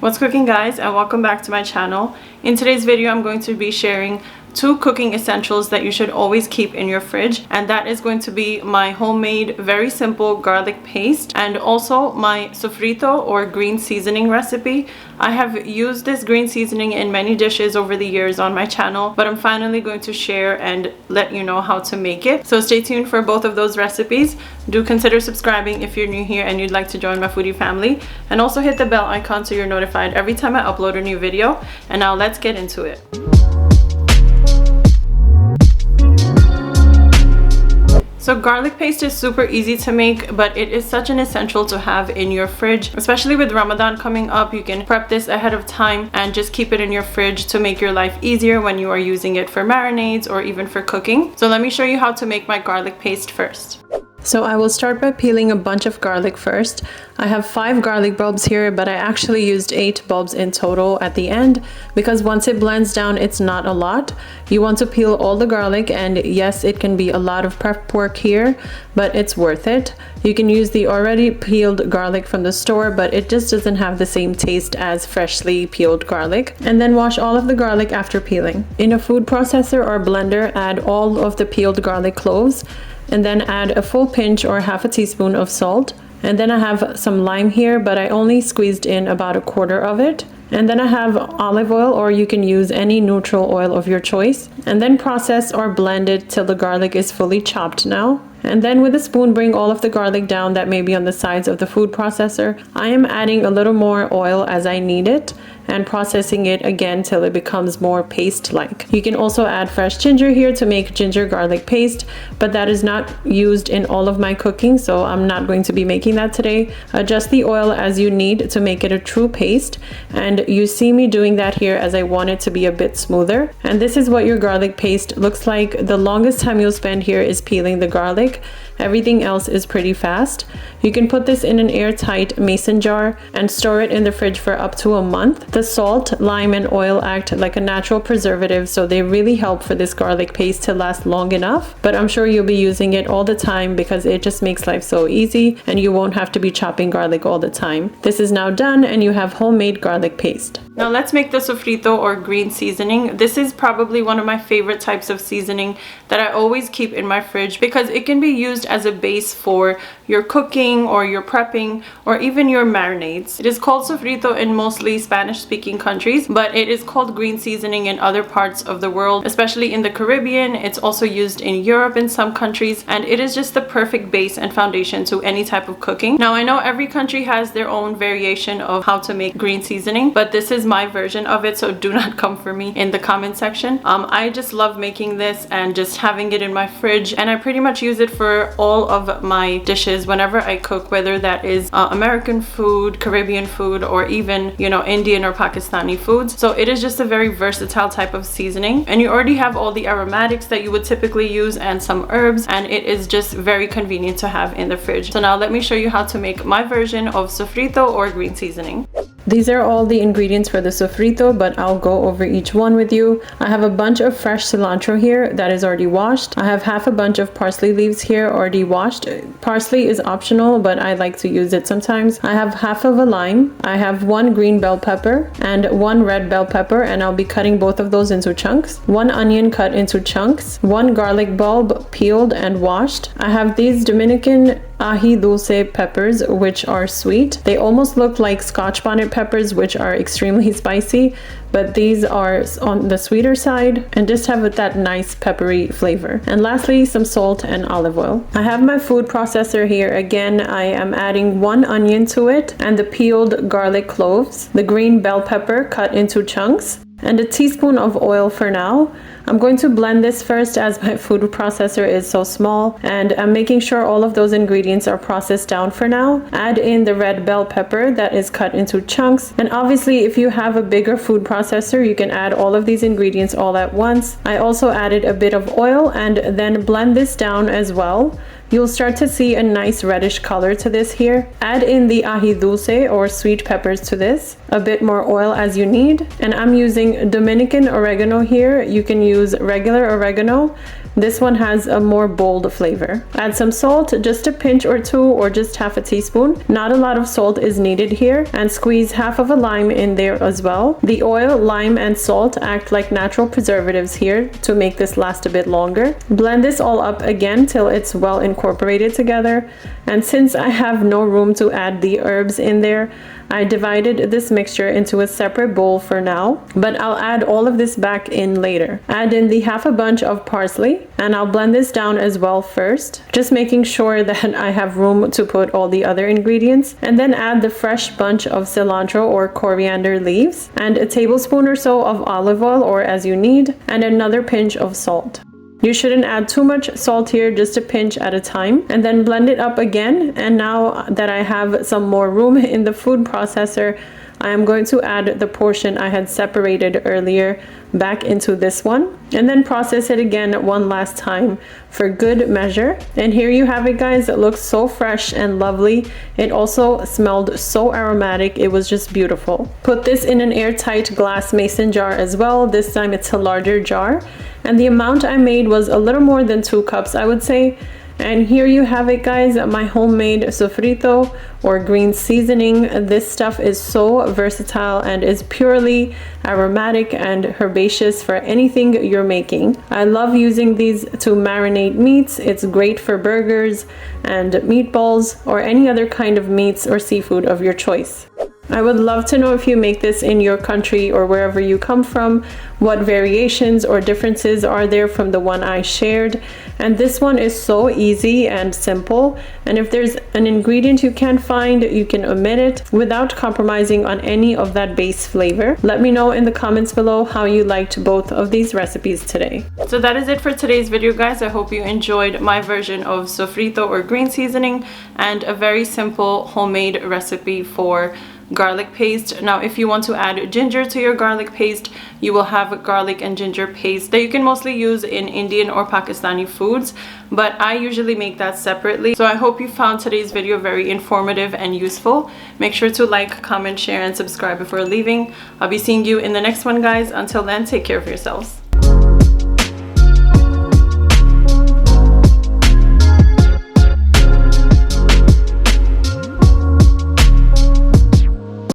What's cooking, guys, and welcome back to my channel. In today's video I'm going to be sharing 2 cooking essentials that you should always keep in your fridge, and that is going to be my homemade very simple garlic paste and also my sofrito or green seasoning recipe. I have used this green seasoning in many dishes over the years on my channel, but I'm finally going to share and let you know how to make it. So stay tuned for both of those recipes. Do consider subscribing if you're new here and you'd like to join my foodie family, and also hit the bell icon so you're notified every time I upload a new video. And now let's get into it. So garlic paste is super easy to make, but it is such an essential to have in your fridge, especially with Ramadan coming up. You can prep this ahead of time and just keep it in your fridge to make your life easier when you are using it for marinades or even for cooking. So let me show you how to make my garlic paste first. So I will start by peeling a bunch of garlic first. I have 5 garlic bulbs here, but I actually used 8 bulbs in total at the end because once it blends down, it's not a lot. You want to peel all the garlic, and yes, it can be a lot of prep work here, but it's worth it. You can use the already peeled garlic from the store, but it just doesn't have the same taste as freshly peeled garlic. And then wash all of the garlic after peeling. In a food processor or blender, add all of the peeled garlic cloves, and then add a full pinch or half a teaspoon of salt. And then I have some lime here, but I only squeezed in about 1/4 of it. And then I have olive oil, or you can use any neutral oil of your choice. And then process or blend it till the garlic is fully chopped now. And then with a spoon, bring all of the garlic down that may be on the sides of the food processor. I am adding a little more oil as I need it and processing it again till it becomes more paste-like. You can also add fresh ginger here to make ginger garlic paste, but that is not used in all of my cooking, so I'm not going to be making that today. Adjust the oil as you need to make it a true paste, and you see me doing that here as I want it to be a bit smoother. And this is what your garlic paste looks like. The longest time you'll spend here is peeling the garlic. Everything else is pretty fast. You can put this in an airtight mason jar and store it in the fridge for up to a month. The salt, lime, and oil act like a natural preservative, so they really help for this garlic paste to last long enough. But I'm sure you'll be using it all the time because it just makes life so easy and you won't have to be chopping garlic all the time. This is now done and you have homemade garlic paste. Now let's make the sofrito or green seasoning. This is probably one of my favorite types of seasoning that I always keep in my fridge because it can be used as a base for your cooking or your prepping or even your marinades. It is called sofrito in mostly Spanish-speaking countries, but it is called green seasoning in other parts of the world, especially in the Caribbean. It's also used in Europe in some countries, and it is just the perfect base and foundation to any type of cooking. Now I know every country has their own variation of how to make green seasoning, but this is my version of it, so do not come for me in the comment section. I just love making this and just having it in my fridge, and I pretty much use it for all of my dishes whenever I cook, whether that is American food, Caribbean food, or even, you know, Indian or Pakistani foods. So it is just a very versatile type of seasoning, and you already have all the aromatics that you would typically use and some herbs, and it is just very convenient to have in the fridge. So now let me show you how to make my version of sofrito or green seasoning. These are all the ingredients for the sofrito, but I'll go over each one with you. I have a bunch of fresh cilantro here that is already washed. I have half a bunch of parsley leaves here already washed. Parsley is optional, but I like to use it sometimes. I have half of a lime. I have 1 green bell pepper and 1 red bell pepper, and I'll be cutting both of those into chunks. 1 onion cut into chunks. 1 garlic bulb peeled and washed. I have these Dominican ají dulce peppers, which are sweet. They almost look like Scotch bonnet peppers, which are extremely spicy, but these are on the sweeter side and just have that nice peppery flavor. And lastly, some salt and olive oil. I have my food processor here. Again, I am adding 1 onion to it and the peeled garlic cloves, the green bell pepper cut into chunks, and a teaspoon of oil for now. I'm going to blend this first as my food processor is so small, and I'm making sure all of those ingredients are processed down for now. Add in the red bell pepper that is cut into chunks, and obviously if you have a bigger food processor you can add all of these ingredients all at once. I also added a bit of oil and then blend this down as well. You'll start to see a nice reddish color to this here. Add in the ají dulce or sweet peppers to this. a bit more oil as you need. And I'm using Dominican oregano here. You can use regular oregano. This one has a more bold flavor. Add some salt, just a pinch or two, or just half a teaspoon. Not a lot of salt is needed here. And squeeze half of a lime in there as well. The oil, lime, and salt act like natural preservatives here to make this last a bit longer. Blend this all up again till it's well incorporated together. And since I have no room to add the herbs in there, I divided this mixture into a separate bowl for now, but I'll add all of this back in later. Add in the half a bunch of parsley, and I'll blend this down as well first, just making sure that I have room to put all the other ingredients, and then add the fresh bunch of cilantro or coriander leaves, and a tablespoon or so of olive oil, or as you need, and another pinch of salt. You shouldn't add too much salt here, just a pinch at a time, and then blend it up again. And now that I have some more room in the food processor, I am going to add the portion I had separated earlier back into this one, and then process it again one last time for good measure. And here you have it, guys. It looks so fresh and lovely. It also smelled so aromatic. It was just beautiful. Put this in an airtight glass mason jar as well. This time it's a larger jar, and the amount I made was a little more than 2 cups, I would say. And here you have it, guys, my homemade sofrito or green seasoning. This stuff is so versatile and is purely aromatic and herbaceous for anything you're making. I love using these to marinate meats. It's great for burgers and meatballs or any other kind of meats or seafood of your choice. I would love to know if you make this in your country or wherever you come from. What variations or differences are there from the one I shared? And this one is so easy and simple. And if there's an ingredient you can't find, you can omit it without compromising on any of that base flavor. Let me know in the comments below how you liked both of these recipes today. So that is it for today's video, guys. I hope you enjoyed my version of sofrito or green seasoning and a very simple homemade recipe for garlic paste. Now, if you want to add ginger to your garlic paste, you will have garlic and ginger paste that you can mostly use in Indian or Pakistani foods, but I usually make that separately. So I hope you found today's video very informative and useful. Make sure to like, comment, share, and subscribe before leaving. I'll be seeing you in the next one, guys. Until then, take care of yourselves.